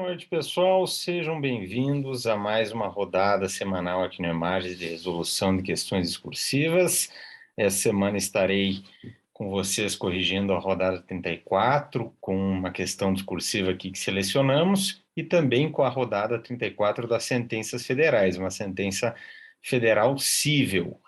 Noite, pessoal. Sejam bem-vindos a mais uma rodada semanal aqui no Imagens de Resolução de Questões Discursivas. Essa semana estarei com vocês corrigindo a rodada 34, com uma questão discursiva aqui que selecionamos, e também com a rodada 34 das sentenças federais, uma sentença federal cível.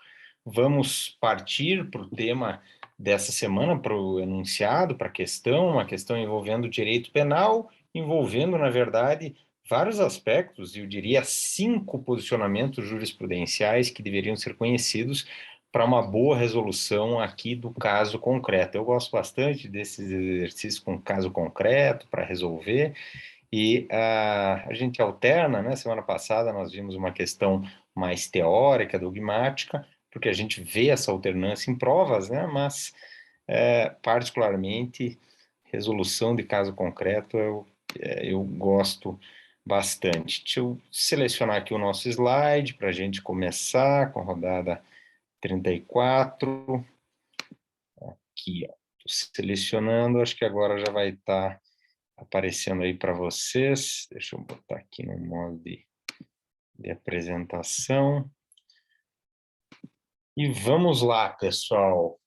Vamos partir para o tema dessa semana, para o enunciado, para a questão, uma questão envolvendo direito penal, envolvendo, na verdade, vários aspectos, eu diria 5 posicionamentos jurisprudenciais que deveriam ser conhecidos para uma boa resolução aqui do caso concreto. Eu gosto bastante desses exercícios com caso concreto para resolver, e a gente alterna, né? Semana passada nós vimos uma questão mais teórica, dogmática, porque a gente vê essa alternância em provas, né? Mas, particularmente, resolução de caso concreto eu gosto bastante. Deixa eu selecionar aqui o nosso slide para a gente começar com a rodada 34. Aqui, ó. Estou selecionando, acho que agora já vai estar aparecendo aí para vocês. Deixa eu botar aqui no modo de apresentação. E vamos lá, pessoal.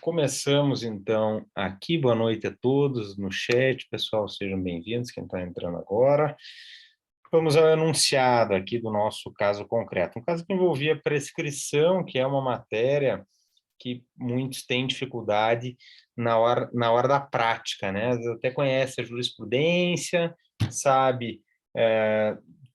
Começamos, então, aqui. Boa noite a todos no chat. Pessoal, sejam bem-vindos, quem está entrando agora. Vamos ao enunciado aqui do nosso caso concreto. Um caso que envolvia prescrição, que é uma matéria que muitos têm dificuldade na hora da prática, né? Até conhece a jurisprudência, sabe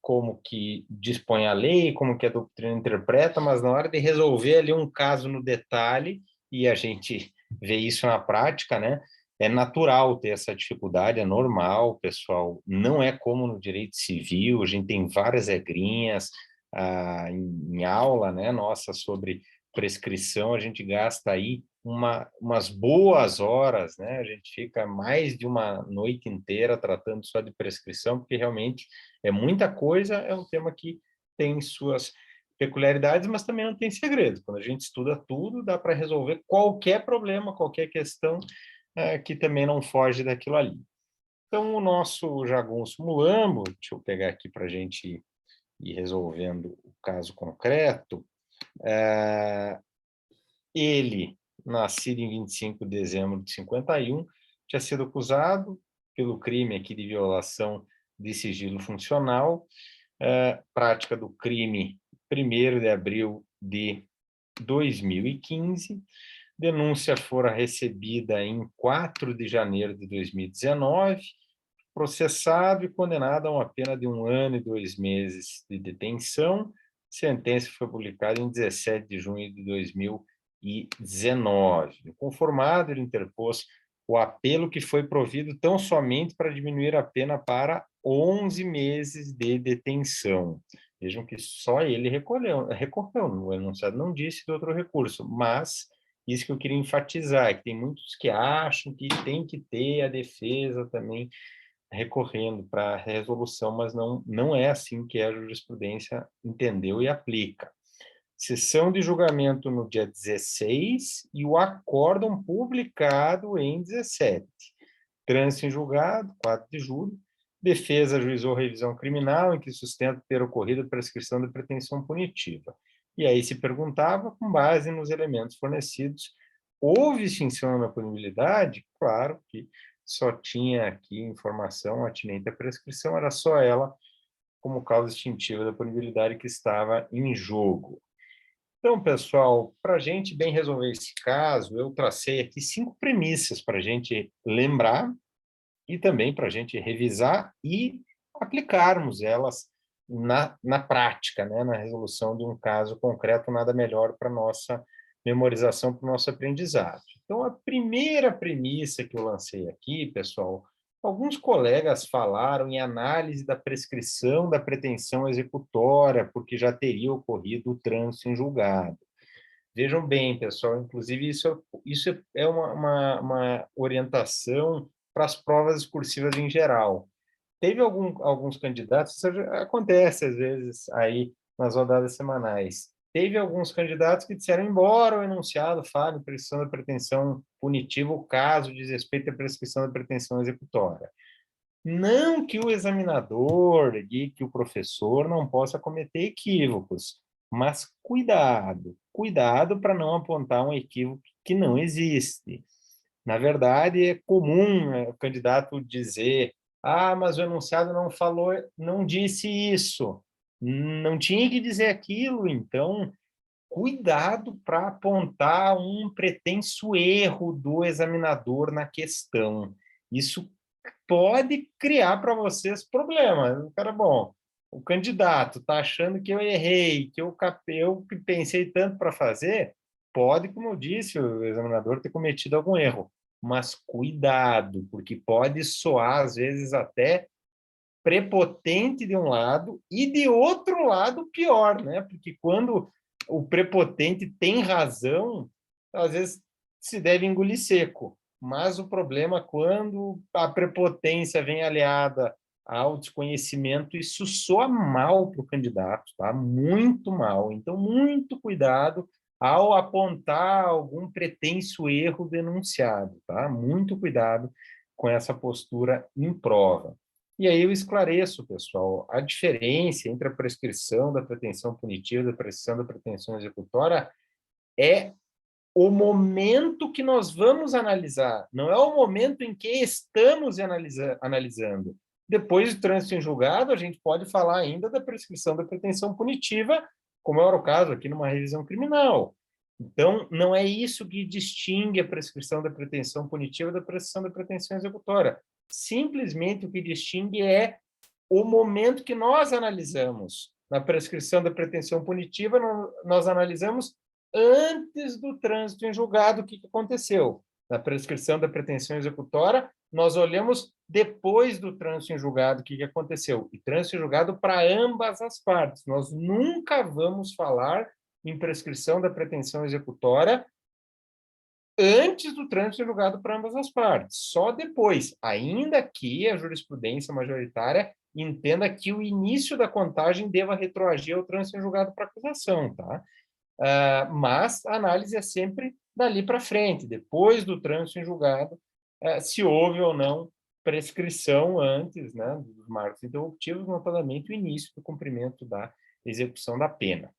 como que dispõe a lei, como que a doutrina interpreta, mas na hora de resolver ali um caso no detalhe, e a gente vê isso na prática, né? É natural ter essa dificuldade, é normal, pessoal. Não é como no direito civil, a gente tem várias regrinhas em aula, né? Nossa, sobre prescrição, a gente gasta aí umas boas horas, né? A gente fica mais de uma noite inteira tratando só de prescrição, porque realmente é muita coisa, é um tema que tem suas peculiaridades, mas também não tem segredo. Quando a gente estuda tudo, dá para resolver qualquer problema, qualquer questão que também não foge daquilo ali. Então, o nosso jagunço mulambo, deixa eu pegar aqui para a gente ir resolvendo o caso concreto. Ele, nascido em 25 de dezembro de 51, tinha sido acusado pelo crime aqui de violação de sigilo funcional, prática do crime 1º de abril de 2015, denúncia fora recebida em 4 de janeiro de 2019, processado e condenado a uma pena de 1 ano e 2 meses de detenção. Sentença foi publicada em 17 de junho de 2019. Inconformado, ele interpôs o apelo que foi provido tão somente para diminuir a pena para 11 meses de detenção. Vejam que só ele recorreu, o enunciado não disse de outro recurso, mas isso que eu queria enfatizar, é que tem muitos que acham que tem que ter a defesa também recorrendo para a resolução, mas não é assim que a jurisprudência entendeu e aplica. Sessão de julgamento no dia 16 e o acórdão publicado em 17. Trânsito em julgado, 4 de julho. Defesa ajuizou revisão criminal em que sustenta ter ocorrido prescrição de pretensão punitiva. E aí se perguntava, com base nos elementos fornecidos, houve extinção da punibilidade? Claro que só tinha aqui informação atinente à prescrição, era só ela como causa extintiva da punibilidade que estava em jogo. Então, pessoal, para a gente bem resolver esse caso, eu tracei aqui 5 premissas para a gente lembrar e também para a gente revisar e aplicarmos elas na prática, né, na resolução de um caso concreto, nada melhor para a nossa memorização, para o nosso aprendizado. Então, a primeira premissa que eu lancei aqui, pessoal, alguns colegas falaram em análise da prescrição da pretensão executória, porque já teria ocorrido o trânsito em julgado. Vejam bem, pessoal, inclusive isso é uma orientação para as provas discursivas em geral. Teve alguns candidatos, isso acontece às vezes aí nas rodadas semanais, teve alguns candidatos que disseram, embora o enunciado fale prescrição da pretensão punitiva, o caso diz respeito à prescrição da pretensão executória. Não que o examinador e que o professor não possa cometer equívocos, mas cuidado, cuidado para não apontar um equívoco que não existe. Na verdade, é comum, né, o candidato dizer: ah, mas o enunciado não falou, não disse isso, não tinha que dizer aquilo. Então, cuidado para apontar um pretenso erro do examinador na questão. Isso pode criar para vocês problemas. O cara, bom, o candidato está achando que eu errei, que eu pensei tanto para fazer, pode, como eu disse, o examinador ter cometido algum erro. Mas cuidado, porque pode soar, às vezes, até prepotente de um lado e de outro lado pior, né? Porque quando o prepotente tem razão, às vezes se deve engolir seco. Mas o problema quando a prepotência vem aliada ao desconhecimento, isso soa mal para o candidato, tá? Muito mal. Então, muito cuidado ao apontar algum pretenso erro denunciado, tá? Muito cuidado com essa postura em prova. E aí eu esclareço, pessoal, a diferença entre a prescrição da pretensão punitiva e da prescrição da pretensão executória é o momento que nós vamos analisar, não é o momento em que estamos analisando. Depois do trânsito em julgado, a gente pode falar ainda da prescrição da pretensão punitiva, como era o caso aqui numa revisão criminal. Então, não é isso que distingue a prescrição da pretensão punitiva da prescrição da pretensão executória. Simplesmente o que distingue é o momento que nós analisamos. Na prescrição da pretensão punitiva, nós analisamos antes do trânsito em julgado o que aconteceu. Na prescrição da pretensão executória, nós olhamos depois do trânsito em julgado o que aconteceu. E trânsito em julgado para ambas as partes. Nós nunca vamos falar em prescrição da pretensão executória antes do trânsito julgado para ambas as partes, só depois, ainda que a jurisprudência majoritária entenda que o início da contagem deva retroagir ao trânsito julgado para acusação, tá? Mas a análise é sempre dali para frente, depois do trânsito em julgado, se houve ou não prescrição antes, né, dos marcos interruptivos, notadamente o início do cumprimento da execução da pena.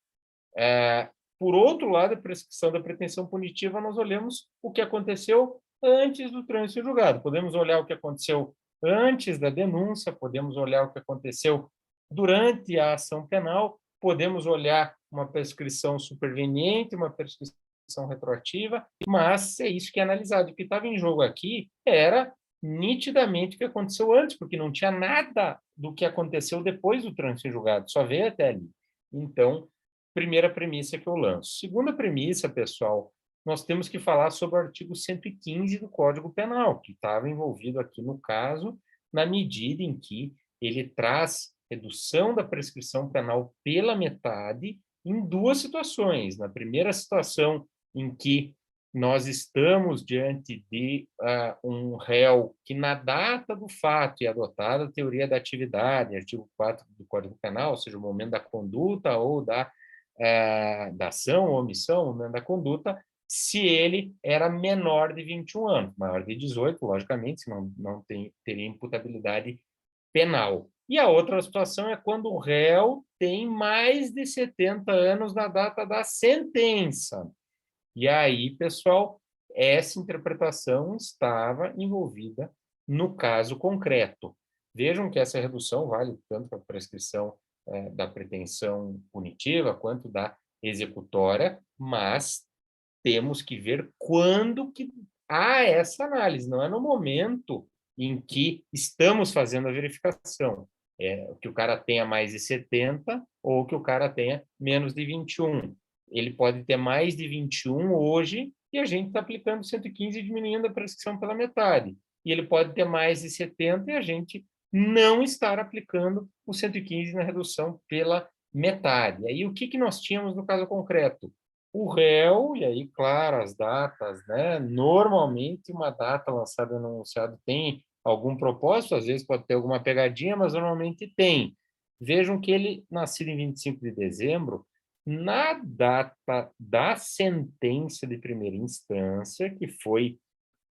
Por outro lado, a prescrição da pretensão punitiva, nós olhamos o que aconteceu antes do trânsito em julgado. Podemos olhar o que aconteceu antes da denúncia, podemos olhar o que aconteceu durante a ação penal, podemos olhar uma prescrição superveniente, uma prescrição retroativa, mas é isso que é analisado. O que estava em jogo aqui era nitidamente o que aconteceu antes, porque não tinha nada do que aconteceu depois do trânsito em julgado, só veio até ali. Então, primeira premissa que eu lanço. Segunda premissa, pessoal, nós temos que falar sobre o artigo 115 do Código Penal, que estava envolvido aqui no caso, na medida em que ele traz redução da prescrição penal pela metade em duas situações. Na primeira situação, em que nós estamos diante de um réu que, na data do fato e adotada a teoria da atividade, artigo 4 do Código Penal, ou seja, o momento da conduta ou da ação ou omissão, né, da conduta, se ele era menor de 21 anos, maior de 18, logicamente, senão não teria imputabilidade penal. E a outra situação é quando o réu tem mais de 70 anos na data da sentença. E aí, pessoal, essa interpretação estava envolvida no caso concreto. Vejam que essa redução vale tanto para a prescrição da pretensão punitiva quanto da executória, mas temos que ver quando que há essa análise, não é no momento em que estamos fazendo a verificação. Que o cara tenha mais de 70 ou que o cara tenha menos de 21. Ele pode ter mais de 21 hoje e a gente está aplicando 115 e diminuindo a prescrição pela metade. E ele pode ter mais de 70 e a gente não estar aplicando o 115 na redução pela metade. E aí, o que nós tínhamos no caso concreto? O réu, e aí, claro, as datas, né? Normalmente, uma data lançada no enunciado tem algum propósito, às vezes pode ter alguma pegadinha, mas normalmente tem. Vejam que ele, nascido em 25 de dezembro, na data da sentença de primeira instância, que foi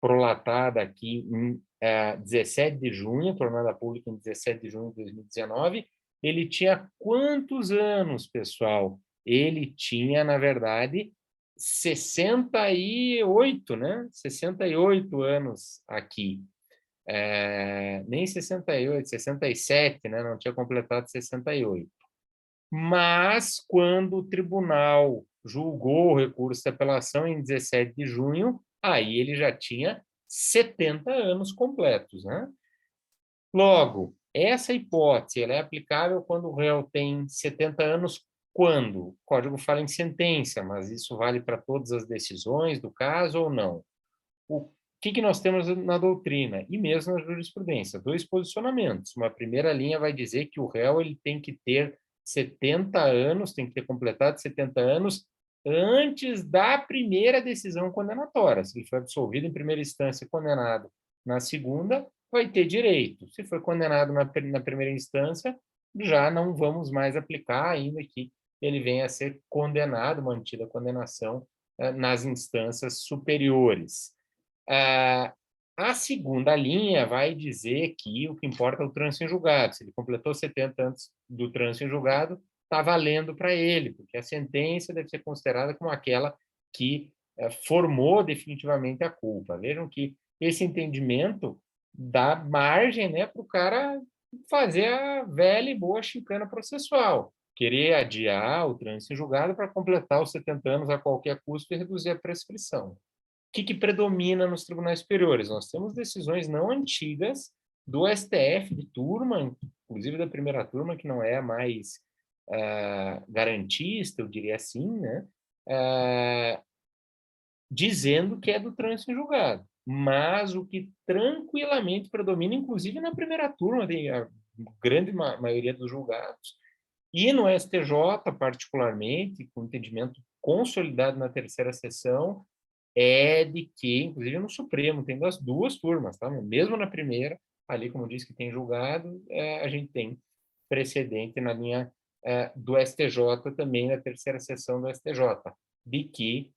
prolatada aqui em 17 de junho, tornada pública em 17 de junho de 2019. Ele tinha quantos anos, pessoal? Ele tinha, na verdade, 68, né? 68 anos aqui. Nem 68, 67, né? Não tinha completado 68. Mas, quando o tribunal julgou o recurso de apelação em 17 de junho, aí ele já tinha 70 anos completos, né? Logo, essa hipótese ela é aplicável quando o réu tem 70 anos, quando? O Código fala em sentença, mas isso vale para todas as decisões do caso ou não? O que nós temos na doutrina e mesmo na jurisprudência? Dois posicionamentos. Uma primeira linha vai dizer que o réu ele tem que ter 70 anos, tem que ter completado 70 anos antes da primeira decisão condenatória. Se ele foi absolvido em primeira instância e condenado na segunda, vai ter direito. Se foi condenado na primeira instância, já não vamos mais aplicar, ainda que ele venha a ser condenado, mantida a condenação nas instâncias superiores. A segunda linha vai dizer que o que importa é o trânsito em julgado. Se ele completou 70 anos do trânsito em julgado, está valendo para ele, porque a sentença deve ser considerada como aquela que formou definitivamente a culpa. Vejam que esse entendimento dá margem, né, para o cara fazer a velha e boa chicana processual, querer adiar o trânsito em julgado para completar os 70 anos a qualquer custo e reduzir a prescrição. O que predomina nos tribunais superiores? Nós temos decisões não antigas do STF de turma, inclusive da primeira turma, que não é mais garantista, eu diria assim, né? Dizendo que é do trânsito em julgado. Mas o que tranquilamente predomina, inclusive na primeira turma, tem a grande maioria dos julgados, e no STJ, particularmente, com entendimento consolidado na terceira sessão, é de que, inclusive no Supremo, tem das duas turmas, tá? Mesmo na primeira, ali, como disse que tem julgado, a gente tem precedente na linha do STJ também, na terceira sessão do STJ, de que,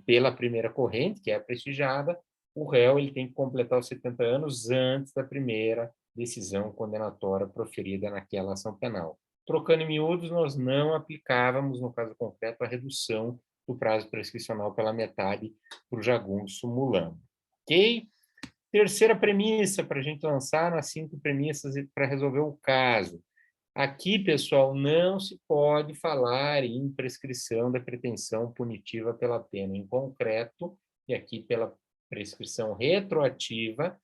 pela primeira corrente, que é a prestigiada, o réu ele tem que completar os 70 anos antes da primeira decisão condenatória proferida naquela ação penal. Trocando em miúdos, nós não aplicávamos, no caso concreto, a redução do prazo prescricional pela metade para o jagunço simulando. Ok? Terceira premissa para a gente lançar nas 5 premissas para resolver o caso. Aqui, pessoal, não se pode falar em prescrição da pretensão punitiva pela pena em concreto, e aqui pela prescrição retroativa,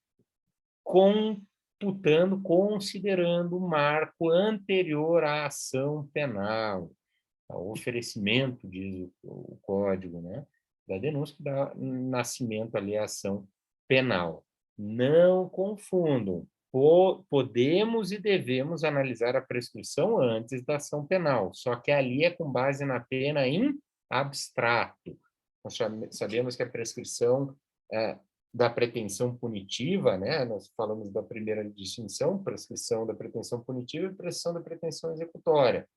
computando, considerando o marco anterior à ação penal. O oferecimento, diz o código, né, da denúncia que dá nascimento ali à ação penal. Não confundam. Podemos e devemos analisar a prescrição antes da ação penal, só que ali é com base na pena em abstrato. Nós sabemos que a prescrição da pretensão punitiva, né, nós falamos da primeira distinção, prescrição da pretensão punitiva e prescrição da pretensão executória.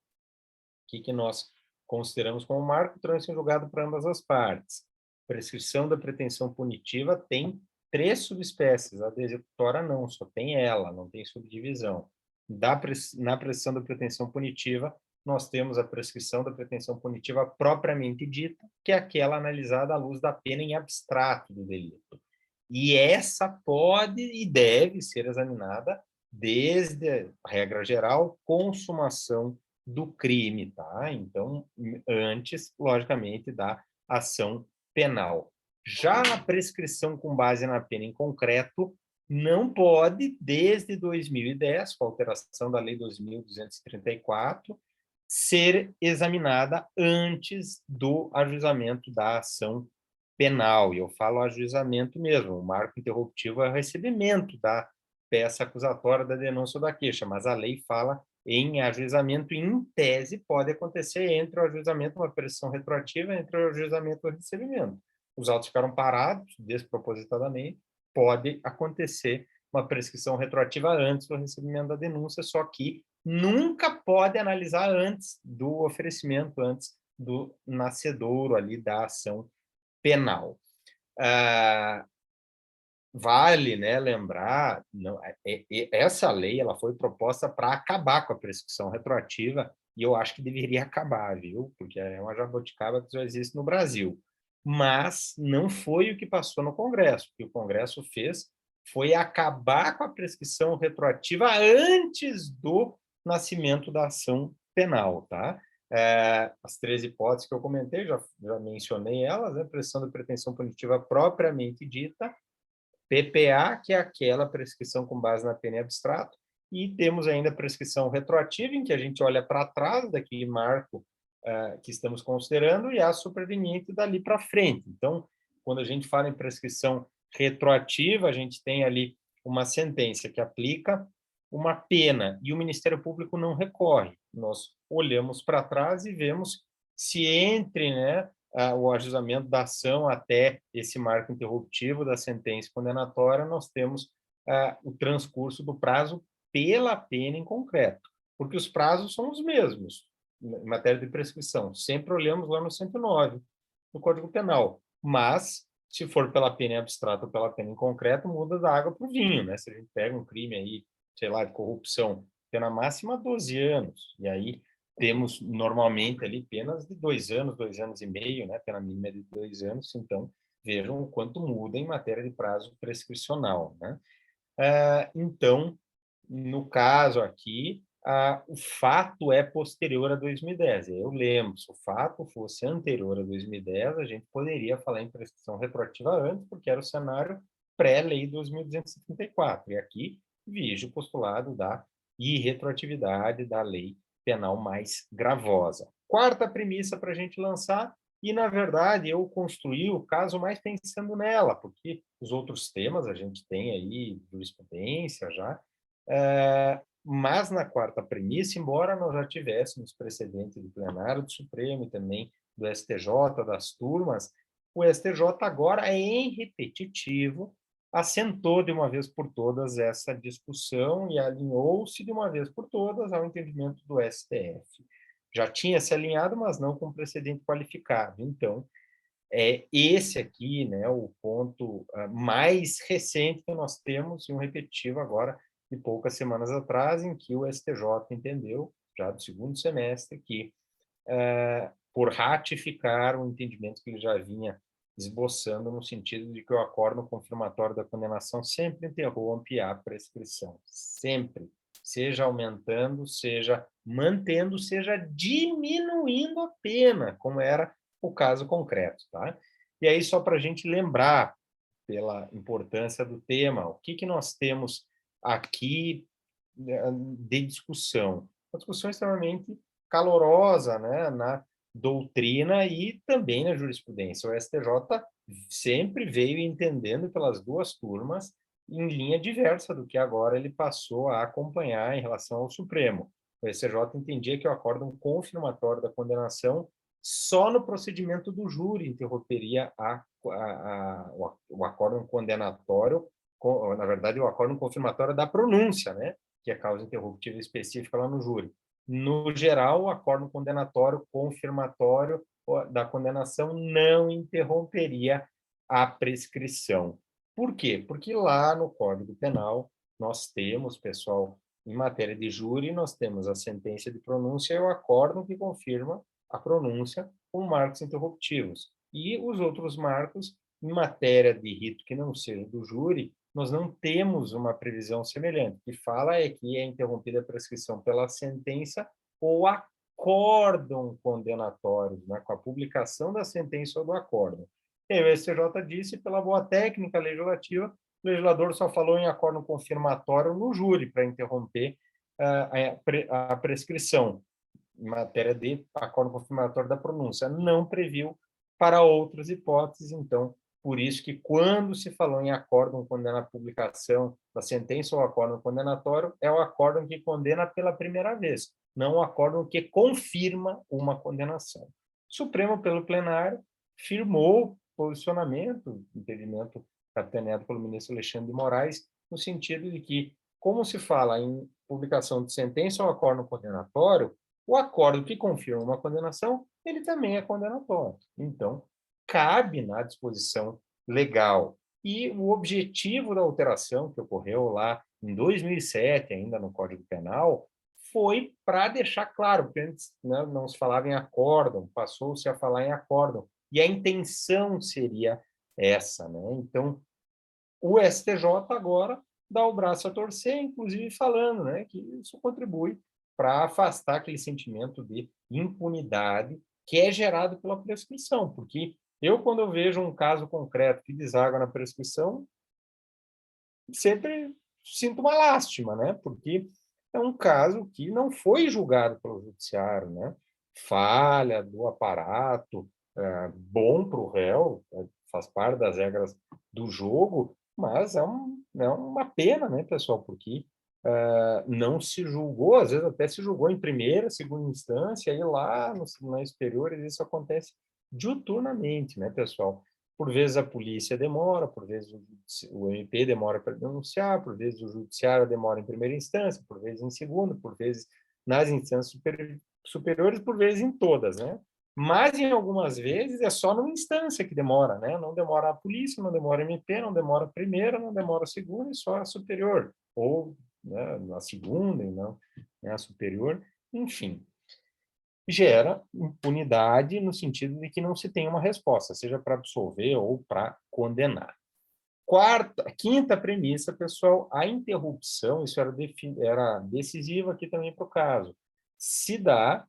O que nós consideramos como marco? Trânsito em julgado para ambas as partes. Prescrição da pretensão punitiva tem 3 subespécies, a da executória não, só tem ela, não tem subdivisão. Na prescrição da pretensão punitiva, nós temos a prescrição da pretensão punitiva propriamente dita, que é aquela analisada à luz da pena em abstrato do delito. E essa pode e deve ser examinada desde, regra geral, consumação do crime, tá? Então, antes, logicamente, da ação penal. Já a prescrição com base na pena em concreto não pode, desde 2010, com a alteração da Lei 2.234, ser examinada antes do ajuizamento da ação penal. E eu falo ajuizamento mesmo, o marco interruptivo é o recebimento da peça acusatória da denúncia ou da queixa, mas a lei fala em ajuizamento, em tese, pode acontecer entre o ajuizamento, uma prescrição retroativa, entre o ajuizamento e o recebimento. Os autos ficaram parados, despropositadamente, pode acontecer uma prescrição retroativa antes do recebimento da denúncia, só que nunca pode analisar antes do oferecimento, antes do nascedouro ali da ação penal. Vale, né, lembrar, não, essa lei ela foi proposta para acabar com a prescrição retroativa e eu acho que deveria acabar, viu? Porque é uma jabuticaba que já existe no Brasil. Mas não foi o que passou no Congresso. O que o Congresso fez foi acabar com a prescrição retroativa antes do nascimento da ação penal, tá? As 3 hipóteses que eu comentei, já mencionei elas, né? Prescrição de pretensão punitiva propriamente dita, PPA, que é aquela prescrição com base na pena em abstrato, e temos ainda a prescrição retroativa, em que a gente olha para trás daquele marco que estamos considerando, e a superveniente dali para frente. Então, quando a gente fala em prescrição retroativa, a gente tem ali uma sentença que aplica uma pena, e o Ministério Público não recorre. Nós olhamos para trás e vemos se entre, né, o ajuizamento da ação até esse marco interruptivo da sentença condenatória, nós temos o transcurso do prazo pela pena em concreto, porque os prazos são os mesmos em matéria de prescrição. Sempre olhamos lá no 109 do Código Penal, mas se for pela pena em abstrato ou pela pena em concreto, muda da água para o vinho, né? Se a gente pega um crime aí, sei lá, de corrupção, pena máxima 12 anos, e aí temos normalmente ali penas de 2 anos, 2 anos e meio, né? Pena mínima é de 2 anos, então vejam o quanto muda em matéria de prazo prescricional, né? Então, no caso aqui, o fato é posterior a 2010. Eu lembro, se o fato fosse anterior a 2010, a gente poderia falar em prescrição retroativa antes, porque era o cenário pré-lei 2274. E aqui vige o postulado da irretroatividade da lei penal mais gravosa. Quarta premissa para a gente lançar, e na verdade eu construí o caso mais pensando nela, porque os outros temas a gente tem aí jurisprudência já, mas na quarta premissa, embora nós já tivéssemos precedente do plenário do Supremo e também do STJ, das turmas, o STJ agora, em repetitivo, assentou de uma vez por todas essa discussão e alinhou-se de uma vez por todas ao entendimento do STF. Já tinha se alinhado, mas não com precedente qualificado. Então, é esse aqui, né, o ponto mais recente que nós temos, e um repetitivo agora de poucas semanas atrás, em que o STJ entendeu, já do segundo semestre, que por ratificar o entendimento que ele já vinha esboçando no sentido de que o acórdão confirmatório da condenação sempre interrompe a prescrição, sempre, seja aumentando, seja mantendo, seja diminuindo a pena, como era o caso concreto, tá? E aí, só para a gente lembrar, pela importância do tema, o que nós temos aqui de discussão? Uma discussão extremamente calorosa, né, na doutrina e também na jurisprudência. O STJ sempre veio entendendo pelas duas turmas em linha diversa do que agora ele passou a acompanhar em relação ao Supremo. O STJ entendia que o acórdão confirmatório da condenação só no procedimento do júri interromperia o acórdão condenatório, na verdade, o acórdão confirmatório da pronúncia, né? Que é causa interruptiva específica lá no júri. No geral, o acórdão condenatório confirmatório da condenação não interromperia a prescrição. Por quê? Porque lá no Código Penal nós temos, pessoal, em matéria de júri, nós temos a sentença de pronúncia e o acórdão que confirma a pronúncia com marcos interruptivos. E os outros marcos, em matéria de rito que não seja do júri, nós não temos uma previsão semelhante. O que fala é que é interrompida a prescrição pela sentença ou acórdão condenatório, né, com a publicação da sentença ou do acórdão. E aí o STJ disse, pela boa técnica legislativa, o legislador só falou em acórdão confirmatório no júri para interromper a prescrição em matéria de acórdão confirmatório da pronúncia. Não previu para outras hipóteses, então, por isso que quando se falou em acórdão condena a publicação da sentença ou acórdão condenatório, é o acórdão que condena pela primeira vez, não o acórdão que confirma uma condenação. O Supremo, pelo plenário, firmou posicionamento, entendimento capitaneado pelo ministro Alexandre de Moraes, no sentido de que, como se fala em publicação de sentença ou acórdão condenatório, o acórdão que confirma uma condenação, ele também é condenatório. Então, cabe na disposição legal. E o objetivo da alteração que ocorreu lá em 2007, ainda no Código Penal, foi para deixar claro, porque antes, né, não se falava em acórdão, passou-se a falar em acórdão, e a intenção seria essa, né? Então, o STJ agora dá o braço a torcer, inclusive falando, né, que isso contribui para afastar aquele sentimento de impunidade que é gerado pela prescrição, porque eu, quando eu vejo um caso concreto que deságua na prescrição, sempre sinto uma lástima, né? Porque é um caso que não foi julgado pelo judiciário, né? Falha do aparato, bom para o réu, faz parte das regras do jogo, mas é uma pena, né, pessoal? Porque não se julgou, às vezes até se julgou em primeira, segunda instância, e lá nos tribunais superiores isso acontece diuturnamente, né, pessoal? Por vezes a polícia demora, por vezes o MP demora para denunciar, por vezes o judiciário demora em primeira instância, por vezes em segunda, por vezes nas instâncias superiores, por vezes em todas, né? Mas em algumas vezes é só numa instância que demora, né? Não demora a polícia, não demora a MP, não demora a primeira, não demora a segunda e só a superior, ou, né, a segunda e não, né, a superior, enfim, gera impunidade no sentido de que não se tem uma resposta, seja para absolver ou para condenar. Quinta premissa, pessoal, a interrupção, isso era decisivo aqui também para o caso, se dá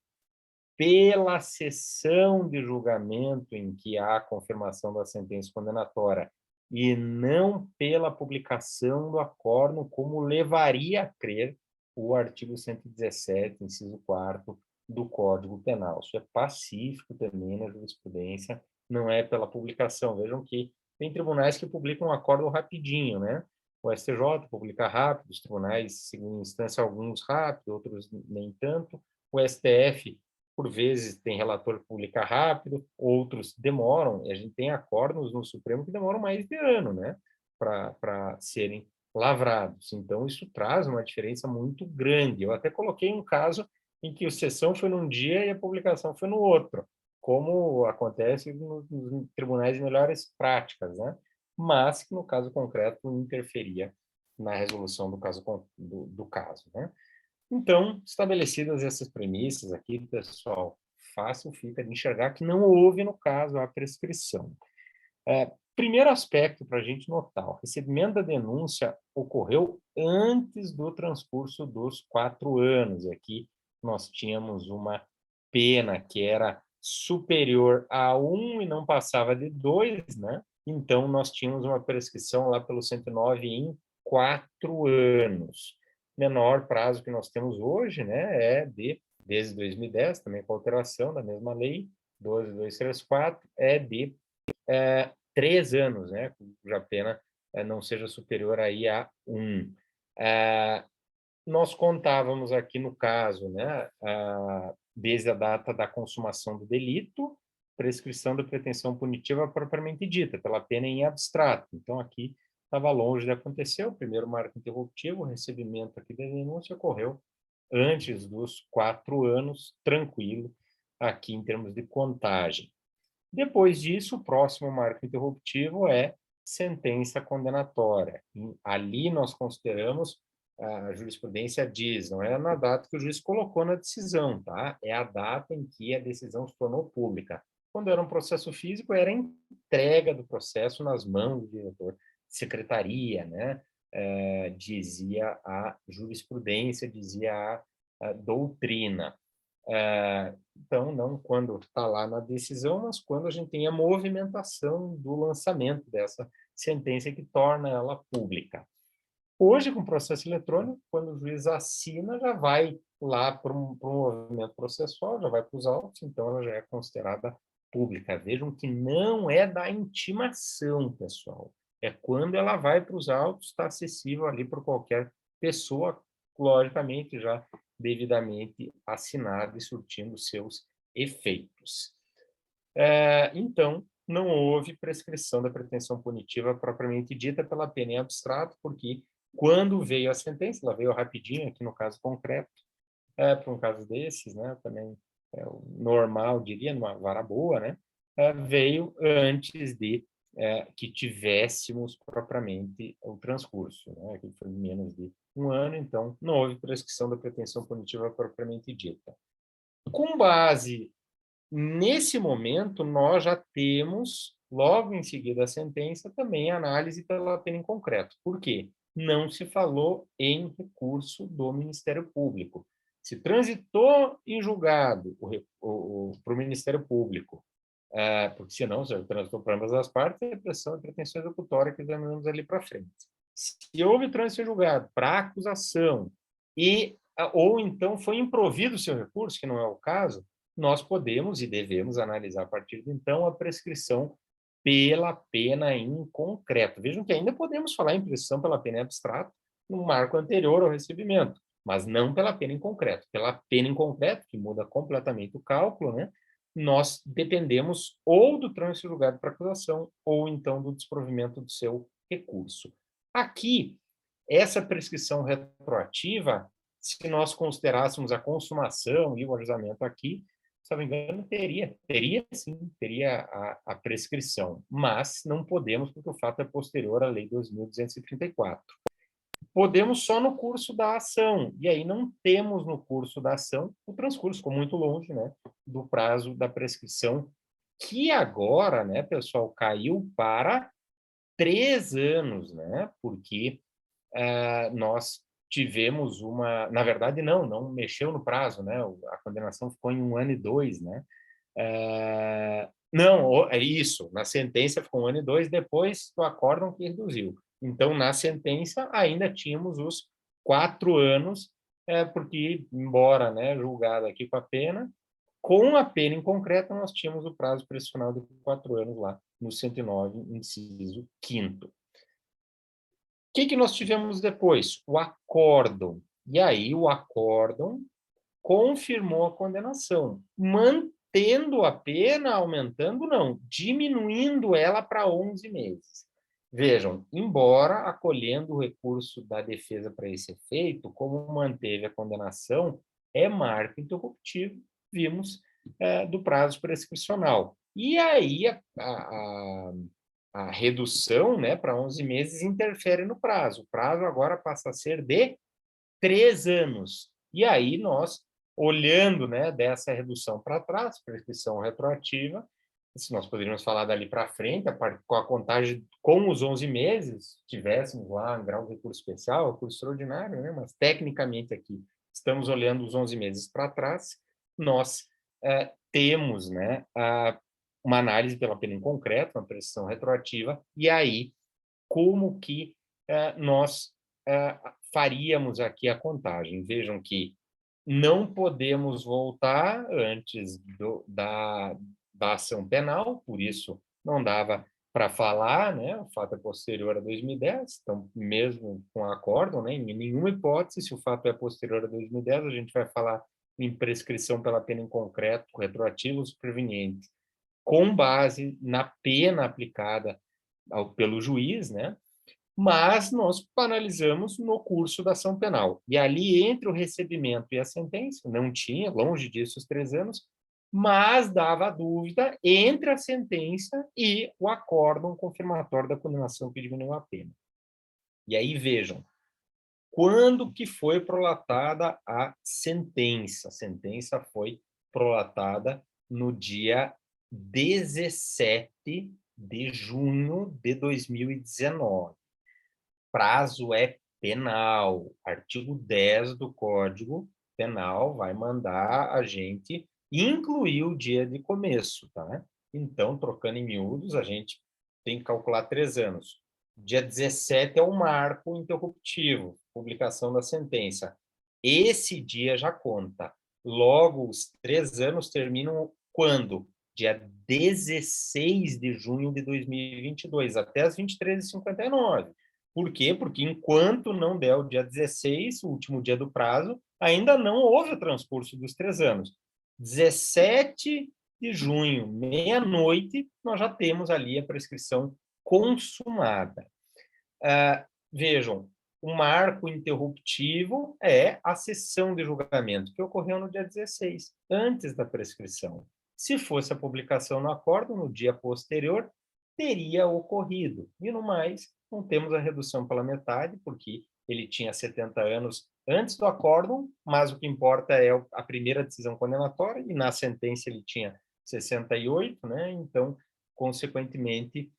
pela sessão de julgamento em que há a confirmação da sentença condenatória e não pela publicação do acórdão, como levaria a crer o artigo 117, inciso 4º do Código Penal. Isso é pacífico também na jurisprudência, não é pela publicação. Vejam que tem tribunais que publicam um acórdão rapidinho, né? O STJ publica rápido, os tribunais, segunda instância, alguns rápido, outros nem tanto. O STF por vezes tem relator que publica rápido, outros demoram, e a gente tem acórdãos no Supremo que demoram mais de ano, né, para serem lavrados. Então, isso traz uma diferença muito grande. Eu até coloquei um caso em que a sessão foi num dia e a publicação foi no outro, como acontece nos tribunais de melhores práticas, né? Mas que, no caso concreto, interferia na resolução do caso, do caso, né? Então, estabelecidas essas premissas aqui, pessoal, fácil fica de enxergar que não houve, no caso, a prescrição. Primeiro aspecto para a gente notar, o recebimento da denúncia ocorreu antes do transcurso dos 4 anos. E aqui nós tínhamos uma pena que era superior a 1 e não passava de 2, né? Então, nós tínhamos uma prescrição lá pelo 109 em 4 anos. Menor prazo que nós temos hoje, né, desde 2010, também com a alteração da mesma lei, 12.234, é de 3 anos, né, cuja pena não seja superior aí a 1. Nós contávamos aqui no caso, né, desde a data da consumação do delito, prescrição da pretensão punitiva propriamente dita, pela pena em abstrato. Então, aqui estava longe de acontecer, o primeiro marco interruptivo, o recebimento aqui da denúncia ocorreu antes dos 4 anos, tranquilo, aqui em termos de contagem. Depois disso, o próximo marco interruptivo é sentença condenatória. Ali nós consideramos, a jurisprudência diz, não é na data que o juiz colocou na decisão, tá? É a data em que a decisão se tornou pública. Quando era um processo físico, era a entrega do processo nas mãos do diretor de secretaria, né? Dizia a jurisprudência, dizia a doutrina. Então, não quando está lá na decisão, mas quando a gente tem a movimentação do lançamento dessa sentença que torna ela pública. Hoje, com o processo eletrônico, quando o juiz assina, já vai lá para um movimento processual, já vai para os autos, então ela já é considerada pública. Vejam que não é da intimação, pessoal. É quando ela vai para os autos, está acessível ali para qualquer pessoa, logicamente já devidamente assinada e surtindo seus efeitos. Então, não houve prescrição da pretensão punitiva propriamente dita pela pena em abstrato, porque quando veio a sentença, ela veio rapidinho, aqui no caso concreto, para um caso desses, né, também o normal, diria, numa vara boa, né, veio antes de que tivéssemos propriamente o transcurso, né? Que foi menos de um ano, então não houve prescrição da pretensão punitiva propriamente dita. Com base nesse momento, nós já temos, logo em seguida a sentença, também a análise pela pena em concreto. Por quê? Não se falou em recurso do Ministério Público. Se transitou em julgado para o Ministério Público, porque senão, se transitou para ambas as partes, é pressão e pretensão executória que examinamos ali para frente. Se houve trânsito em julgado para acusação ou então foi improvido o seu recurso, que não é o caso, nós podemos e devemos analisar a partir de então a prescrição pela pena em concreto. Vejam que ainda podemos falar em prescrição pela pena em abstrato no marco anterior ao recebimento, mas não pela pena em concreto. Pela pena em concreto, que muda completamente o cálculo, né? Nós dependemos ou do trânsito julgado para acusação ou então do desprovimento do seu recurso. Aqui, essa prescrição retroativa, se nós considerássemos a consumação e o ajuizamento aqui, se não me engano, teria a prescrição, mas não podemos, porque o fato é posterior à Lei 2.234. Podemos só no curso da ação, e aí não temos no curso da ação, o transcurso ficou muito longe, né, do prazo da prescrição, que agora, né, pessoal, caiu para 3 anos, né, porque nós tivemos na verdade, não mexeu no prazo, né? A condenação ficou em 1 ano e 2, né? Não, é isso, na sentença ficou 1 ano e 2, depois do acórdão que reduziu. Então, na sentença, ainda tínhamos os 4 anos, porque, embora, né, julgado aqui com a pena em concreto, nós tínhamos o prazo prescricional de 4 anos lá, no 109, inciso 5º. O que nós tivemos depois? O acórdão. E aí o acórdão confirmou a condenação, mantendo a pena, aumentando não, diminuindo ela para 11 meses. Vejam, embora acolhendo o recurso da defesa para esse efeito, como manteve a condenação, é marco interruptivo, vimos, do prazo prescricional. E aí a redução, né, para 11 meses interfere no prazo. O prazo agora passa a ser de 3 anos. E aí nós, olhando, né, dessa redução para trás, prescrição retroativa, se nós poderíamos falar dali para frente, com a contagem com os 11 meses, tivéssemos lá um grau de recurso especial, recurso extraordinário, né, mas tecnicamente aqui estamos olhando os 11 meses para trás, nós temos, né, uma análise pela pena em concreto, uma prescrição retroativa, e aí como que nós faríamos aqui a contagem. Vejam que não podemos voltar antes da ação penal, por isso não dava para falar, né? O fato é posterior a 2010, então, mesmo com acórdão, né? Em nenhuma hipótese, se o fato é posterior a 2010, a gente vai falar em prescrição pela pena em concreto, retroativos prevenientes, com base na pena aplicada pelo juiz, né? Mas nós analisamos no curso da ação penal. E ali, entre o recebimento e a sentença, não tinha, longe disso, os 3 anos, mas dava dúvida entre a sentença e o acórdão confirmatório da condenação que diminuiu a pena. E aí, vejam, quando que foi prolatada a sentença? A sentença foi prolatada no dia 17 de junho de 2019. Prazo é penal. Artigo 10 do Código Penal vai mandar a gente incluir o dia de começo, tá? Então, trocando em miúdos, a gente tem que calcular 3 anos. Dia 17 é o marco interruptivo, publicação da sentença. Esse dia já conta. Logo, os 3 anos terminam quando? Dia 16 de junho de 2022, até as 23h59. Por quê? Porque enquanto não der o dia 16, o último dia do prazo, ainda não houve o transcurso dos 3 anos. 17 de junho, meia-noite, nós já temos ali a prescrição consumada. Vejam, o marco interruptivo é a sessão de julgamento, que ocorreu no dia 16, antes da prescrição. Se fosse a publicação no acórdão, no dia posterior, teria ocorrido. E no mais, não temos a redução pela metade, porque ele tinha 70 anos antes do acórdão, mas o que importa é a primeira decisão condenatória, e na sentença ele tinha 68, né? Então, consequentemente,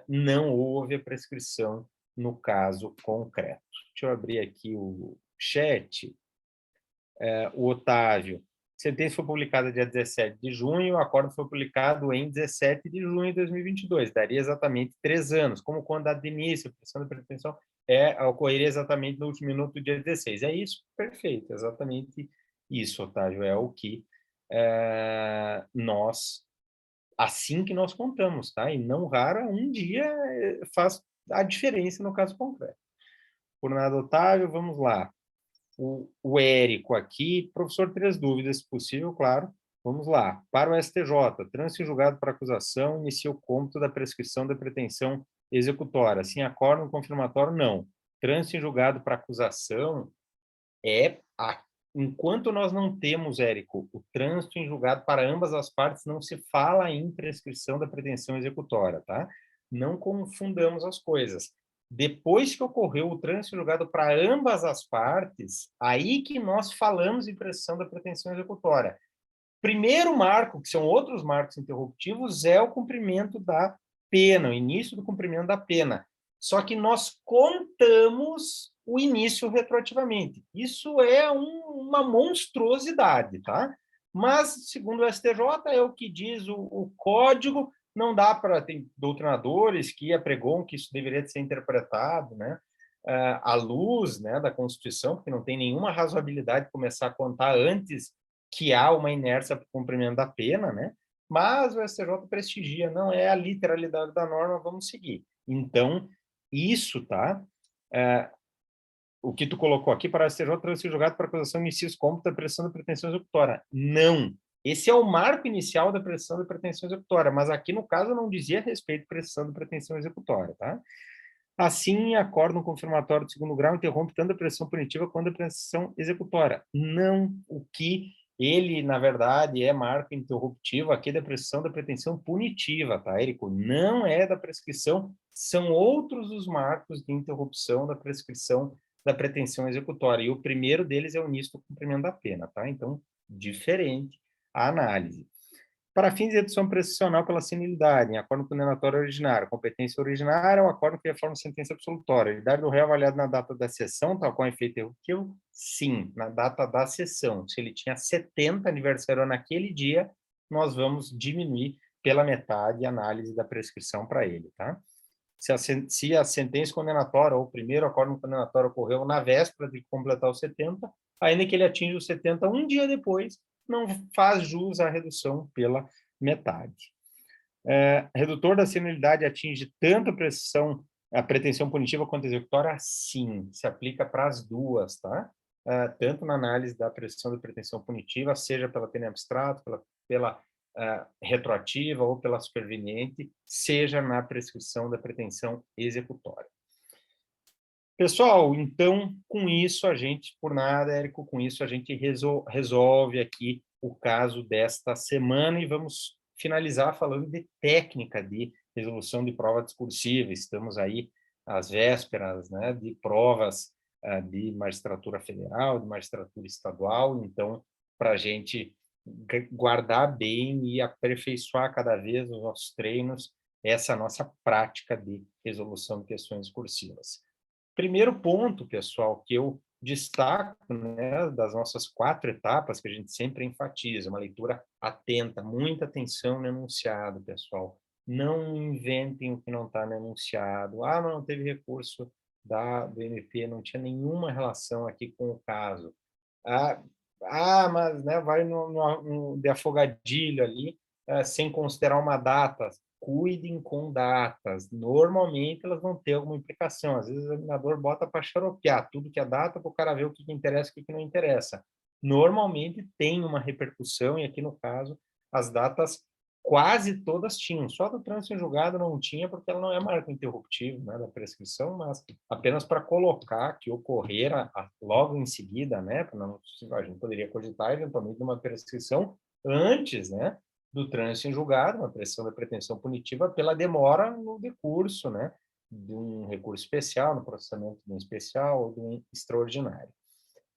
não houve a prescrição no caso concreto. Deixa eu abrir aqui o chat. O Otávio. A sentença foi publicada dia 17 de junho, o acordo foi publicado em 17 de junho de 2022. Daria exatamente 3 anos, como quando a de início, a pressão da pretensão ocorreria exatamente no último minuto do dia 16. É isso? Perfeito, exatamente isso, Otávio. É o que nós, assim que nós contamos, tá? E não raro, um dia faz a diferença no caso concreto. Por nada, Otávio, vamos lá. O Érico aqui, professor, 3 dúvidas, se possível, claro. Vamos lá. Para o STJ, trânsito em julgado para acusação inicia o cômputo da prescrição da pretensão executória. Sim, acórdão confirmatório, não. Trânsito em julgado para acusação enquanto nós não temos, Érico, o trânsito em julgado para ambas as partes, não se fala em prescrição da pretensão executória, tá? Não confundamos as coisas. Depois que ocorreu o trânsito julgado para ambas as partes, aí que nós falamos em prescrição da pretensão executória. Primeiro marco, que são outros marcos interruptivos, é o cumprimento da pena, o início do cumprimento da pena. Só que nós contamos o início retroativamente. Isso é uma monstruosidade, tá? Mas, segundo o STJ, é o que diz o código, não dá para... Tem doutrinadores que apregoam que isso deveria ser interpretado, né? À luz, né, da Constituição, porque não tem nenhuma razoabilidade de começar a contar antes que há uma inércia para o cumprimento da pena, né? Mas o STJ prestigia, não é a literalidade da norma, vamos seguir. Então, isso, tá? O que tu colocou aqui para o STJ ter sido julgado para acusação início cômputo da pressão da pretensão executória. Não. Esse é o marco inicial da pressão da pretensão executória, mas aqui, no caso, não dizia respeito à pressão da pretensão executória, tá? Assim, acórdão confirmatório de segundo grau interrompe tanto a pressão punitiva quanto a pressão executória. Não o que ele, na verdade, é marco interruptivo aqui da pressão da pretensão punitiva, tá, Érico? Não é da prescrição, são outros os marcos de interrupção da prescrição da pretensão executória. E o primeiro deles é o início do cumprimento da pena, tá? Então, diferente a análise. Para fins de redução prescricional pela senilidade, em acordo condenatório originário, competência originária, o acordo que reforma sentença absolutória. A idade do réu avaliado na data da sessão, tal qual efeito errativo? Sim, na data da sessão. Se ele tinha 70 aniversário naquele dia, nós vamos diminuir pela metade a análise da prescrição para ele, tá? Se a sentença condenatória ou o primeiro acordo condenatório ocorreu na véspera de completar os 70, ainda que ele atinja os 70 um dia depois, não faz jus à redução pela metade. Redutor da senilidade atinge tanto a pretensão punitiva quanto a executória? Sim, se aplica para as duas, tá? Tanto na análise da prescrição da pretensão punitiva, seja pela pena abstrata, pela retroativa ou pela superveniente, seja na prescrição da pretensão executória. Pessoal, então, com isso a gente, por nada, Érico, com isso a gente resolve aqui o caso desta semana e vamos finalizar falando de técnica de resolução de prova discursiva. Estamos aí às vésperas, né, de provas de magistratura federal, de magistratura estadual, então, para a gente guardar bem e aperfeiçoar cada vez nos nossos treinos essa nossa prática de resolução de questões discursivas. Primeiro ponto, pessoal, que eu destaco, né, das nossas 4 etapas que a gente sempre enfatiza, uma leitura atenta, muita atenção no enunciado, pessoal. Não inventem o que não está no enunciado. Ah, mas não teve recurso do MP, não tinha nenhuma relação aqui com o caso. Mas né, vai no de afogadilho ali, sem considerar uma data. Cuidem com datas. Normalmente elas vão ter alguma implicação. Às vezes o examinador bota para xaropear tudo que é data para o cara ver o que interessa e o que não interessa. Normalmente tem uma repercussão, e aqui no caso, as datas quase todas tinham. Só do trânsito em julgado não tinha, porque ela não é marco interruptivo, né, da prescrição, mas apenas para colocar que ocorrera logo em seguida, né, não, a gente poderia cogitar eventualmente uma prescrição antes, né, do trânsito em julgado, uma pressão da pretensão punitiva pela demora no decurso, né, de um recurso especial, no processamento de um especial ou de um extraordinário.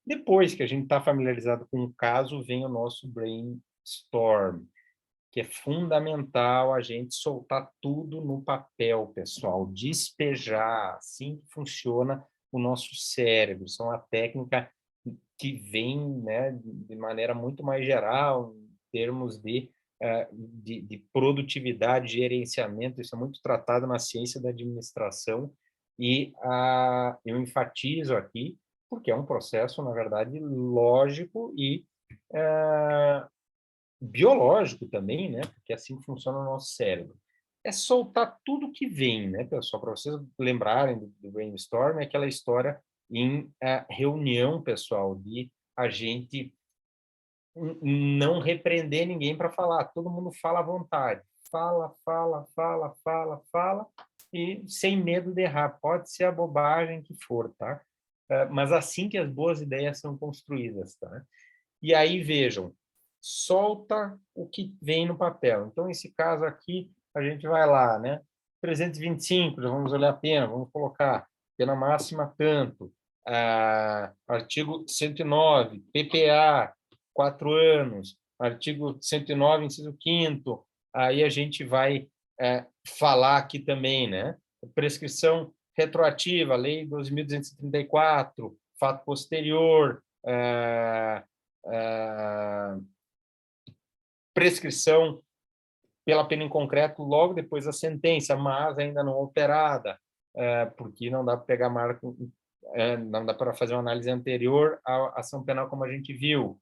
Depois que a gente está familiarizado com o caso, vem o nosso brainstorm, que é fundamental a gente soltar tudo no papel, pessoal, despejar, assim que funciona o nosso cérebro. Isso é uma técnica que vem, né, de maneira muito mais geral, em termos de produtividade, gerenciamento, isso é muito tratado na ciência da administração, e eu enfatizo aqui, porque é um processo, na verdade, lógico e biológico também, né? Porque assim funciona o nosso cérebro. É soltar tudo que vem, né, pessoal? Para vocês lembrarem do brainstorm, é aquela história em reunião, pessoal, de a gente não repreender ninguém para falar. Todo mundo fala à vontade. Fala, fala, fala, fala, fala, e sem medo de errar. Pode ser a bobagem que for, tá? Mas assim que as boas ideias são construídas, tá? E aí, vejam, solta o que vem no papel. Então, esse caso aqui, a gente vai lá, né? 325, já vamos olhar a pena, vamos colocar pena máxima tanto. Artigo 109, PPA, 4 anos. Artigo 109, inciso 5º. Aí a gente vai falar aqui também, né? Prescrição retroativa, Lei 12.234, fato posterior, prescrição pela pena em concreto logo depois da sentença, mas ainda não operada, porque não dá para pegar marco, não dá para fazer uma análise anterior à ação penal, como a gente viu.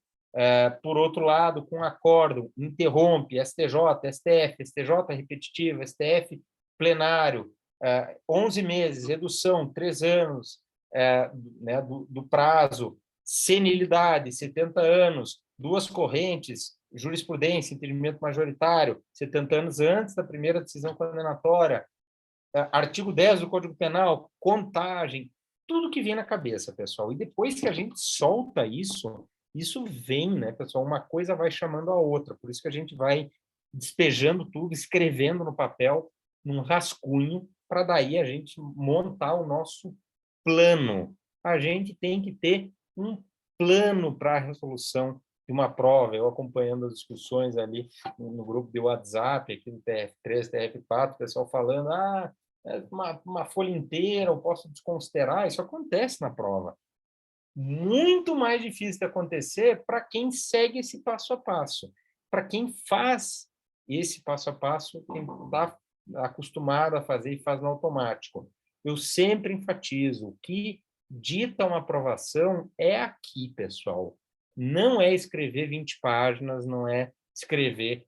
Por outro lado, com acordo, interrompe STJ, STF, STJ repetitivo, STF plenário, 11 meses, redução, 3 anos, né, do prazo, senilidade, 70 anos, 2 correntes, jurisprudência, entendimento majoritário, 70 anos antes da primeira decisão condenatória, artigo 10 do Código Penal, contagem, tudo que vem na cabeça, pessoal. E depois que a gente solta isso, isso vem, né, pessoal? Uma coisa vai chamando a outra. Por isso que a gente vai despejando tudo, escrevendo no papel, num rascunho, para daí a gente montar o nosso plano. A gente tem que ter um plano para a resolução de uma prova. Eu acompanhando as discussões ali no grupo de WhatsApp, aqui do TF3, TF4, o pessoal falando, uma folha inteira, eu posso desconsiderar, isso acontece na prova. Muito mais difícil de acontecer para quem segue esse passo a passo. Para quem faz esse passo a passo, quem está acostumado a fazer e faz no automático. Eu sempre enfatizo, o que dita uma aprovação é aqui, pessoal. Não é escrever 20 páginas, não é escrever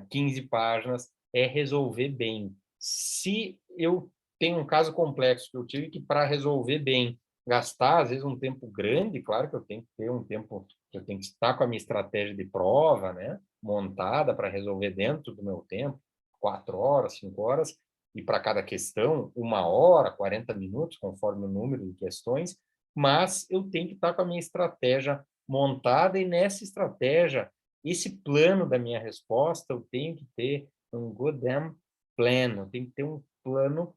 15 páginas, é resolver bem. Se eu tenho um caso complexo que eu tive que, para resolver bem, gastar, às vezes, um tempo grande, claro que eu tenho que ter um tempo, eu tenho que estar com a minha estratégia de prova, né, montada para resolver dentro do meu tempo, 4 horas, 5 horas, e para cada questão, 1 hora, 40 minutos, conforme o número de questões, mas eu tenho que estar com a minha estratégia montada, e nessa estratégia, esse plano da minha resposta, eu tenho que ter um good damn plan, eu tenho que ter um plano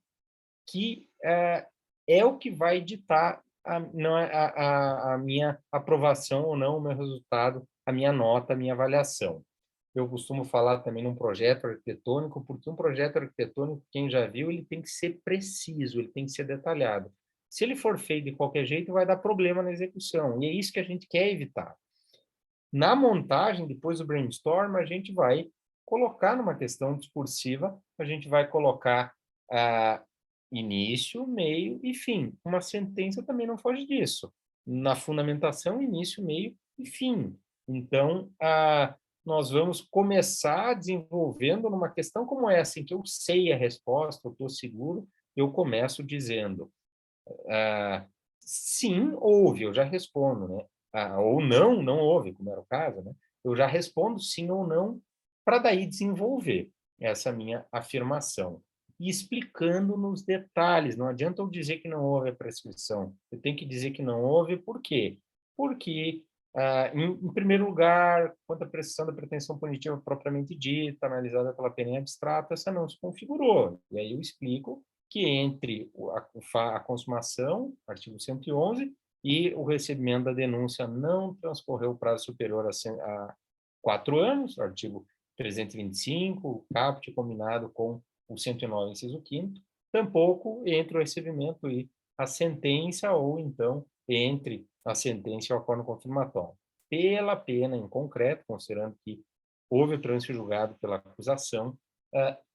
que é o que vai ditar a minha aprovação ou não, o meu resultado, a minha nota, a minha avaliação. Eu costumo falar também num projeto arquitetônico, porque um projeto arquitetônico, quem já viu, ele tem que ser preciso, ele tem que ser detalhado. Se ele for feito de qualquer jeito, vai dar problema na execução, e é isso que a gente quer evitar. Na montagem, depois do brainstorm, a gente vai colocar numa questão discursiva, a gente vai colocar início, meio e fim. Uma sentença também não foge disso. Na fundamentação, início, meio e fim. Então, nós vamos começar desenvolvendo numa questão como essa, em que eu sei a resposta, eu estou seguro, eu começo dizendo, sim, houve, eu já respondo, né? Ou não, não houve, como era o caso, né? Eu já respondo sim ou não, para daí desenvolver essa minha afirmação. E explicando nos detalhes, não adianta eu dizer que não houve a prescrição, eu tenho que dizer que não houve, por quê? Porque Em primeiro lugar, quanto à precisão da pretensão punitiva propriamente dita, analisada pela pena em abstrato, essa não se configurou. E aí eu explico que entre a consumação, artigo 111, e o recebimento da denúncia não transcorreu o prazo superior a 4 anos, artigo 325, o caput combinado com o 109, inciso 5º, tampouco entre o recebimento e a sentença, ou então entre a sentença e o acordo confirmatório. Pela pena em concreto, considerando que houve o trânsito julgado pela acusação,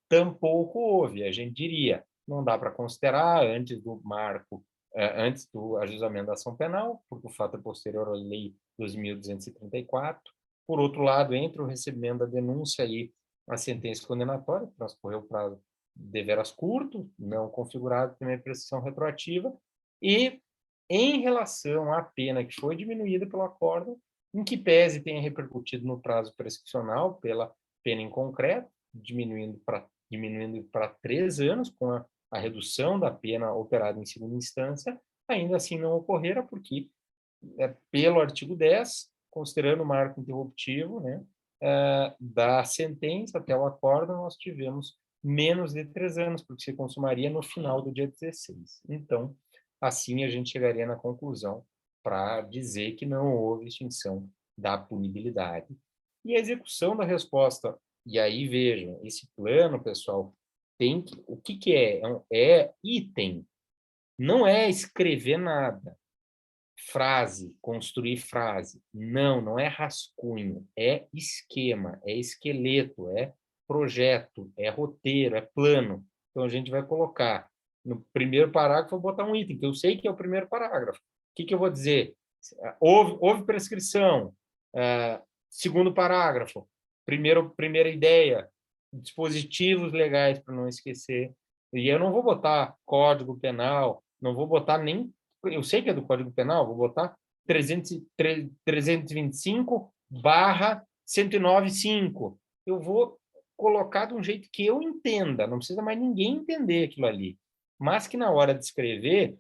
tampouco houve. A gente diria, não dá para considerar antes do marco, antes do ajuizamento da ação penal, porque o fato é posterior à Lei 2.234. Por outro lado, entre o recebimento da denúncia e a sentença condenatória, transcorreu o prazo deveras curto, não configurado também prescrição retroativa, e em relação à pena que foi diminuída pelo acordo, em que pese tenha repercutido no prazo prescricional pela pena em concreto, diminuindo para 3 anos, com a redução da pena operada em segunda instância, ainda assim não ocorrera, porque, pelo artigo 10, considerando o marco interruptivo, né, da sentença até o acordo, nós tivemos menos de 3 anos, porque se consumaria no final do dia 16. Então, assim a gente chegaria na conclusão para dizer que não houve extinção da punibilidade. E a execução da resposta, e aí vejam, esse plano, pessoal, tem que, o que, que é? É item, não é escrever nada. Frase, construir frase. Não, não é rascunho, é esquema, é esqueleto, é projeto, é roteiro, é plano. Então, a gente vai colocar no primeiro parágrafo, vou botar um item, que eu sei que é o primeiro parágrafo. O que, que eu vou dizer? Houve prescrição. Segundo parágrafo. Primeira ideia. Dispositivos legais, para não esquecer. E eu não vou botar Código Penal, não vou botar nem... Eu sei que é do Código Penal, vou botar 325/109.5. Eu vou colocar de um jeito que eu entenda, não precisa mais ninguém entender aquilo ali. Mas que na hora de escrever,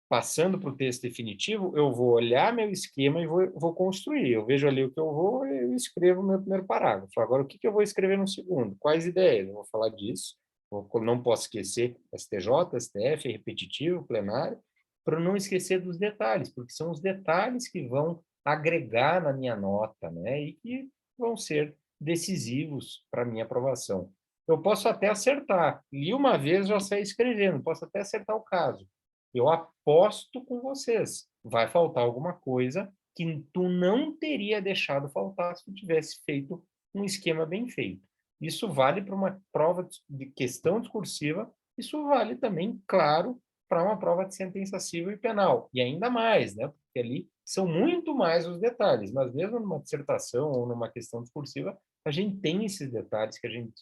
passando para o texto definitivo, eu vou olhar meu esquema e vou construir. Eu vejo ali o que eu escrevo o meu primeiro parágrafo. Agora, o que eu vou escrever no segundo? Quais ideias? Eu vou falar disso. Não posso esquecer STJ, STF, repetitivo, plenário, para não esquecer dos detalhes, porque são os detalhes que vão agregar na minha nota, né? E que vão ser decisivos para a minha aprovação. Eu posso até acertar. Li uma vez, já saí escrevendo. Posso até acertar o caso. Eu aposto com vocês, vai faltar alguma coisa que tu não teria deixado faltar se tu tivesse feito um esquema bem feito. Isso vale para uma prova de questão discursiva, isso vale também, claro, para uma prova de sentença civil e penal. E ainda mais, né? Porque ali são muito mais os detalhes, mas mesmo numa dissertação ou numa questão discursiva, a gente tem esses detalhes que a gente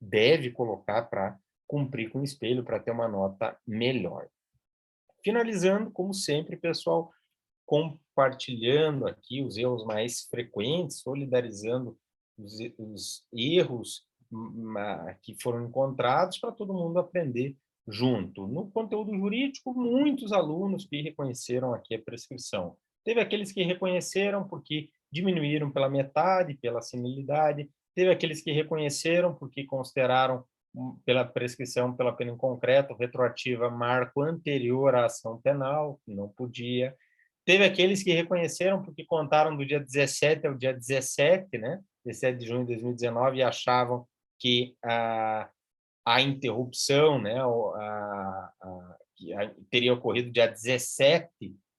deve colocar para cumprir com o espelho, para ter uma nota melhor. Finalizando, como sempre, pessoal, compartilhando aqui os erros mais frequentes, solidarizando os erros que foram encontrados para todo mundo aprender junto. No conteúdo jurídico, muitos alunos que reconheceram aqui a prescrição. Teve aqueles que reconheceram porque diminuíram pela metade, pela senilidade. Teve aqueles que reconheceram porque consideraram pela prescrição, pela pena em concreto, retroativa, marco anterior à ação penal, não podia. Teve aqueles que reconheceram porque contaram do dia 17 ao dia 17, né? 17 de junho de 2019, e achavam que a interrupção, né, teria ocorrido dia 17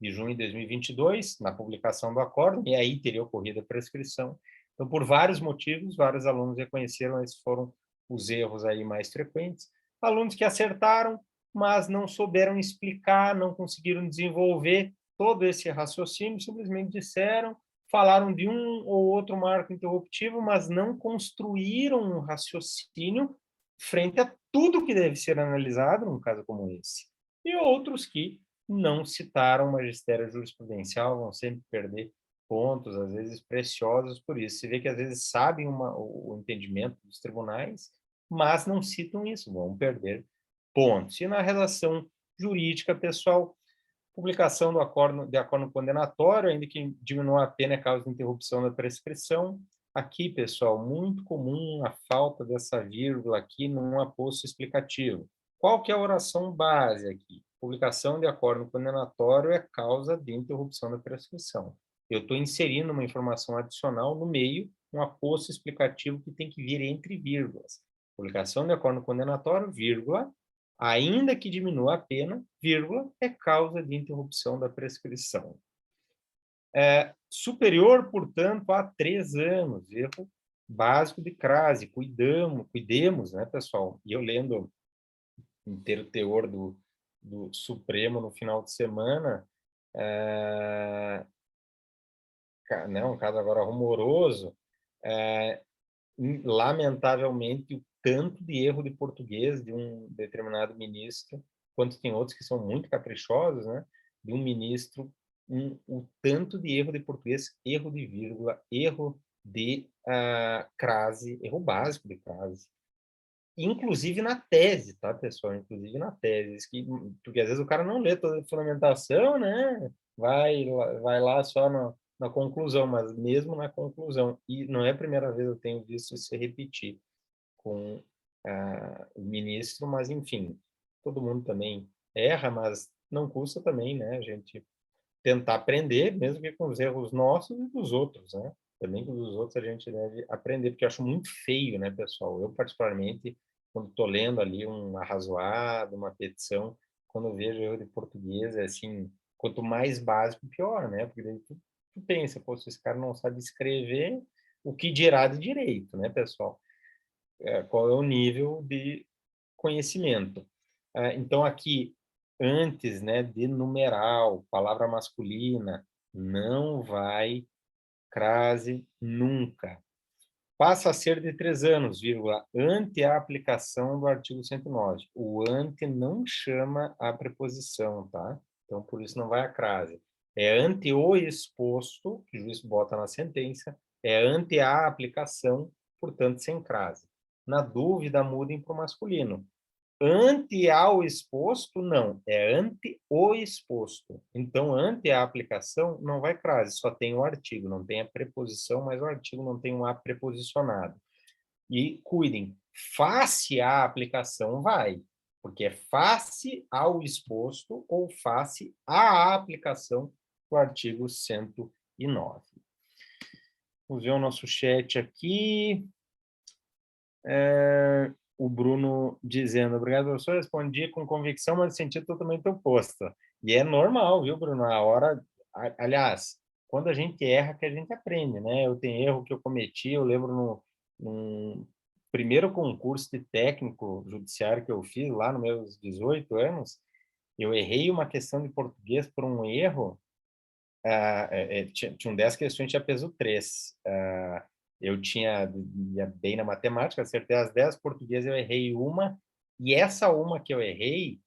de junho de 2022, na publicação do acordo, e aí teria ocorrido a prescrição. Então, por vários motivos, vários alunos reconheceram, esses foram os erros aí mais frequentes. Alunos que acertaram, mas não souberam explicar, não conseguiram desenvolver todo esse raciocínio, simplesmente disseram, falaram de um ou outro marco interruptivo, mas não construíram um raciocínio frente a tudo que deve ser analisado num caso como esse. E outros que não citaram magistério jurisprudencial, vão sempre perder pontos, às vezes preciosos por isso. Se vê que às vezes sabem o entendimento dos tribunais, mas não citam isso, vão perder pontos. E na relação jurídica, pessoal, Publicação de acordo condenatório, ainda que diminua a pena é causa de interrupção da prescrição. Aqui, pessoal, muito comum a falta dessa vírgula aqui num aposto explicativo. Qual que é a oração base aqui? Publicação de acordo condenatório é causa de interrupção da prescrição. Eu estou inserindo uma informação adicional no meio, um aposto explicativo que tem que vir entre vírgulas. Publicação de acordo condenatório, vírgula, ainda que diminua a pena, vírgula, é causa de interrupção da prescrição. Superior, portanto, a 3 anos, erro básico de crase, cuidemos, né, pessoal? E eu lendo inteiro teor do Supremo no final de semana, né, um caso agora rumoroso, lamentavelmente, o tanto de erro de português de um determinado ministro, quanto tem outros que são muito caprichosos, né? De um ministro, o tanto de erro de português, erro de vírgula, erro de crase, erro básico de crase. Inclusive na tese, tá, pessoal? Inclusive na tese. Porque às vezes o cara não lê toda a fundamentação, né? Vai lá só na conclusão, mas mesmo na conclusão. E não é a primeira vez que eu tenho visto isso se repetir com o ministro, mas enfim, todo mundo também erra, mas não custa também, né? A gente tentar aprender, mesmo que com os erros nossos e dos outros, né? Também com os outros a gente deve aprender, porque eu acho muito feio, né, pessoal? Eu, particularmente, quando estou lendo ali um arrazoado, uma petição, quando eu vejo erro de português, é assim, quanto mais básico, pior, né? Porque daí tu pensa, pô, se esse cara não sabe escrever, o que dirá de direito, né, pessoal? Qual é o nível de conhecimento? Então, aqui, antes, né, de numeral, palavra masculina, não vai crase nunca. Passa a ser de 3 anos, vírgula, ante a aplicação do artigo 109. O ante não chama a preposição, tá? Então, por isso não vai a crase. É ante o exposto, que o juiz bota na sentença, é ante a aplicação, portanto, sem crase. Na dúvida, mudem para o masculino. Ante ao exposto, não. É ante o exposto. Então, ante a aplicação, não vai crase, só tem o artigo, não tem a preposição, mas o artigo não tem um a preposicionado. E cuidem, face à aplicação vai, porque é face ao exposto ou face à aplicação do artigo 109. Vamos ver o nosso chat aqui. O Bruno dizendo, obrigado, professor, respondi com convicção, mas no sentido totalmente oposto. E é normal, viu, Bruno? A hora, aliás, quando a gente erra, que a gente aprende, né? Eu tenho erro que eu cometi, eu lembro no primeiro concurso de técnico judiciário que eu fiz, lá nos meus 18 anos, eu errei uma questão de português por um erro, tinham 10 questões, tinha peso 3. Eu ia bem na matemática, acertei as 10, português eu errei uma, e essa uma que eu errei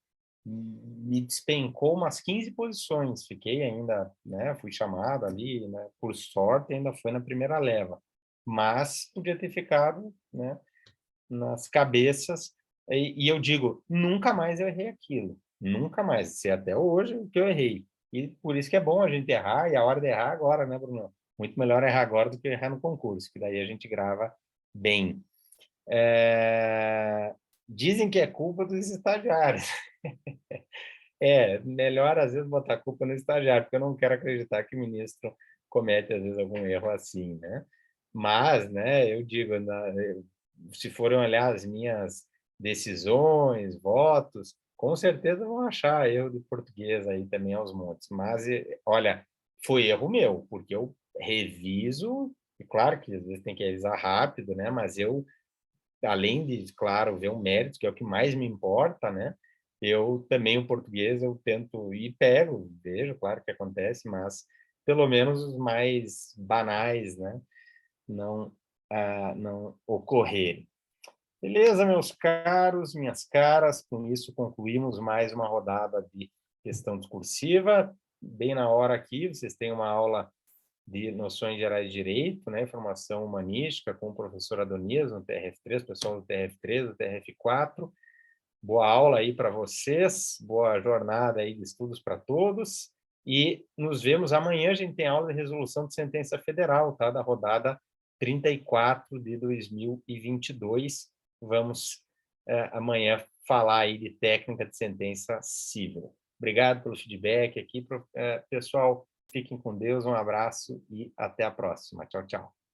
me despencou umas 15 posições, fiquei ainda, né, fui chamado ali, né, por sorte ainda foi na primeira leva, mas podia ter ficado, né, nas cabeças, e eu digo, nunca mais eu errei aquilo, nunca mais, se até hoje o que eu errei, e por isso que é bom a gente errar, e a hora de errar agora, né, Bruno? Muito melhor errar agora do que errar no concurso, que daí a gente grava bem. Dizem que é culpa dos estagiários. Melhor às vezes botar culpa no estagiário, porque eu não quero acreditar que o ministro comete às vezes algum erro assim, né? Mas, né, eu digo, se forem olhar as minhas decisões, votos, com certeza vão achar erro de português aí também aos montes. Mas, olha, foi erro meu, porque eu reviso, e claro que às vezes tem que revisar rápido, né? Mas eu, além de, claro, ver o mérito, que é o que mais me importa, né? Eu também, o português, eu tento e pego, vejo, claro que acontece, mas pelo menos os mais banais, né? Não ocorrerem. Beleza, meus caros, minhas caras, com isso concluímos mais uma rodada de questão discursiva. Bem na hora aqui, vocês têm uma aula de noções gerais de direito, né, formação humanística com o professor Adonias no TRF3, pessoal do TRF3, do TRF4. Boa aula aí para vocês, boa jornada aí de estudos para todos, e nos vemos amanhã. A gente tem aula de resolução de sentença federal, tá? Da rodada 34 de 2022. Vamos amanhã falar aí de técnica de sentença civil. Obrigado pelo feedback aqui, pessoal. Fiquem com Deus, um abraço e até a próxima. Tchau, tchau.